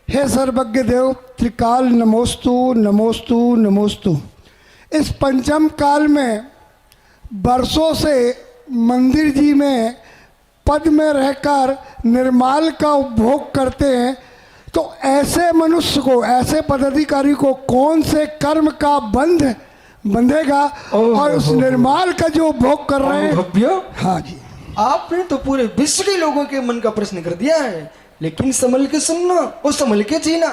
हे सर्वज्ञ देव त्रिकाल नमोस्तु नमोस्तु नमोस्तु। इस पंचम काल में वर्षों से मंदिर जी में पद में रहकर निर्माल का उपभोग करते हैं, तो ऐसे मनुष्य को, ऐसे पदाधिकारी को कौन से कर्म का बंधेगा और उस निर्माल का जो उपभोग कर रहे हैं। भव्य, हाँ जी, आपने तो पूरे विश्व के लोगों के मन का प्रश्न कर दिया है, लेकिन संभल के सुनना और संभल के जीना।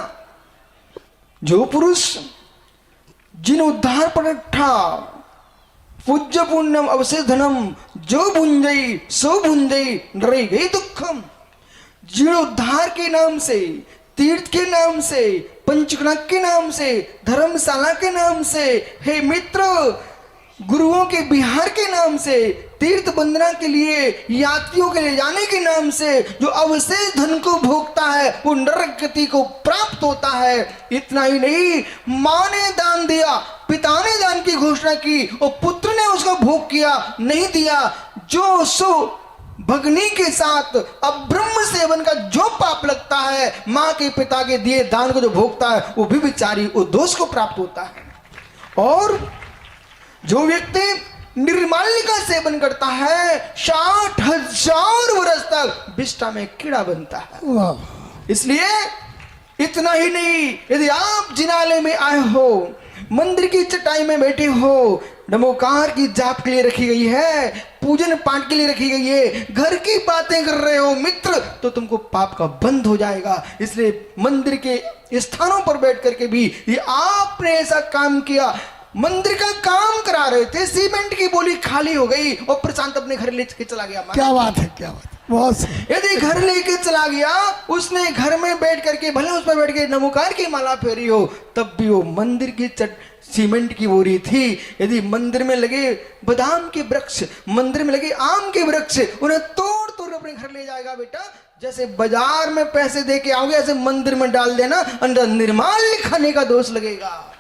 जो पुरुष जिन उद्धार पर ठा पूज्य पुण्यम अवशेष धनम जो भुंजई सो भुंजई डरे गई दुखम। जिन उद्धार के नाम से, तीर्थ के नाम से, पंचकनक के नाम से, धर्मशाला के नाम से, हे मित्र गुरुओं के बिहार के नाम से, तीर्थ वंदना के लिए यात्रियों के ले जाने के नाम से जो अवशेष धन को भोगता है वो नरक गति को प्राप्त होता है। इतना ही नहीं, माँ ने दान दिया, पिता ने दान की घोषणा की और पुत्र ने उसका भोग किया, नहीं दिया, जो सो भगनी के साथ अब ब्रह्म सेवन का जो पाप लगता है, माँ के पिता के दिए दान को जो भोगता है वो भी बेचारी वो दोष को प्राप्त होता है। और जो व्यक्ति निर्माल्य का सेवन करता है 60,000 वर्ष तक विष्ठा में कीड़ा बनता है। इसलिए इतना ही नहीं, यदि आप जिनालय में आए हो, मंदिर की चटाई में बैठे हो, नमोकार की जाप के लिए रखी गई है, पूजन पाठ के लिए रखी गई है, घर की बातें कर रहे हो मित्र, तो तुमको पाप का बंध हो जाएगा। इसलिए मंदिर के स्थानों पर बैठ करके भी ये आपने ऐसा काम किया, मंदिर का काम करा रहे थे, सीमेंट की बोली खाली हो गई और प्रशांत अपने घर लेके चला गया। क्या बात है, क्या बात है, बहुत सही। यदि घर लेके चला गया, उसने घर में बैठ करके भले उस पर बैठ के नमोकार की माला फेरी हो, तब भी वो मंदिर की सीमेंट की बोरी थी। यदि मंदिर में लगे बादाम के वृक्ष, मंदिर में लगे आम के वृक्ष, उन्हें तोड़ तोड़ अपने घर ले जाएगा बेटा। जैसे बाजार में पैसे दे के आओगे, ऐसे मंदिर में डाल देना, अंदर निर्माल्य खाने का दोष लगेगा।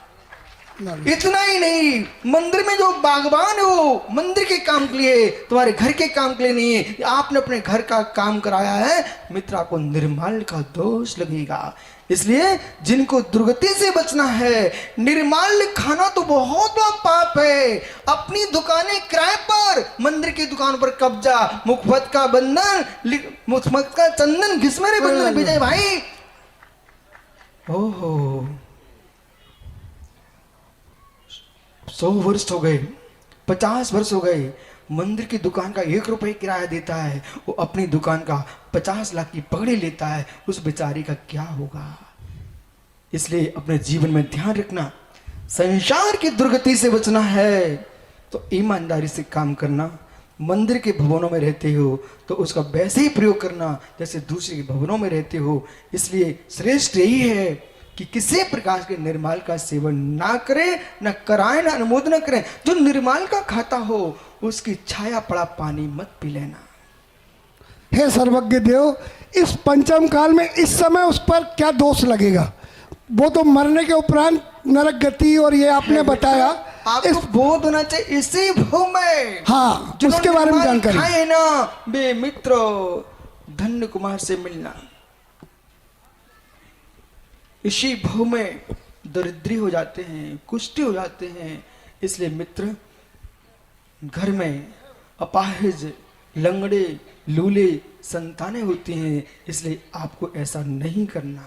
इतना ही नहीं, मंदिर में जो बागबान हो मंदिर के काम के लिए, तुम्हारे घर के काम के लिए नहीं है, आपने अपने घर का काम कराया है, मित्र आपको निर्माल्य का दोष लगेगा। इसलिए जिनको दुर्गति से बचना है, निर्माल्य खाना तो बहुत बड़ा पाप है। अपनी दुकानें किराए पर, मंदिर की दुकान पर कब्जा, मुखपत का बंधन, मुखपत का चंदन घिसमेरे बंधन विजय भाई। ओहो 100 वर्ष हो गए, 50 वर्ष हो गए, मंदिर की दुकान का 1 रुपये किराया देता है, वो अपनी दुकान का 50 लाख की पगड़ी लेता है, उस बेचारी का क्या होगा। इसलिए अपने जीवन में ध्यान रखना, संसार की दुर्गति से बचना है तो ईमानदारी से काम करना। मंदिर के भवनों में रहते हो तो उसका वैसे ही प्रयोग करना जैसे दूसरे के भवनों में रहते हो। इसलिए श्रेष्ठ यही है कि किसी प्रकार के निर्माल का सेवन ना करें, न कराएं, न अनुमोदन करें। जो निर्माल का खाता हो उसकी छाया पड़ा पानी मत पी लेना। हे सर्वज्ञ देव, इस पंचम काल में इस समय उस पर क्या दोष लगेगा? वो तो मरने के उपरांत नरक गति और ये आपने बताया, आपको बोध होना चाहिए इसी भव में। हाँ, उसके बारे में जानकारी है ना बे मित्र, धन्य कुमार से मिलना, इसी भव में दरिद्री हो जाते हैं, कुष्ठी हो जाते हैं। इसलिए मित्र घर में अपाहिज, लंगड़े, लूले संतानें होती हैं, इसलिए आपको ऐसा नहीं करना।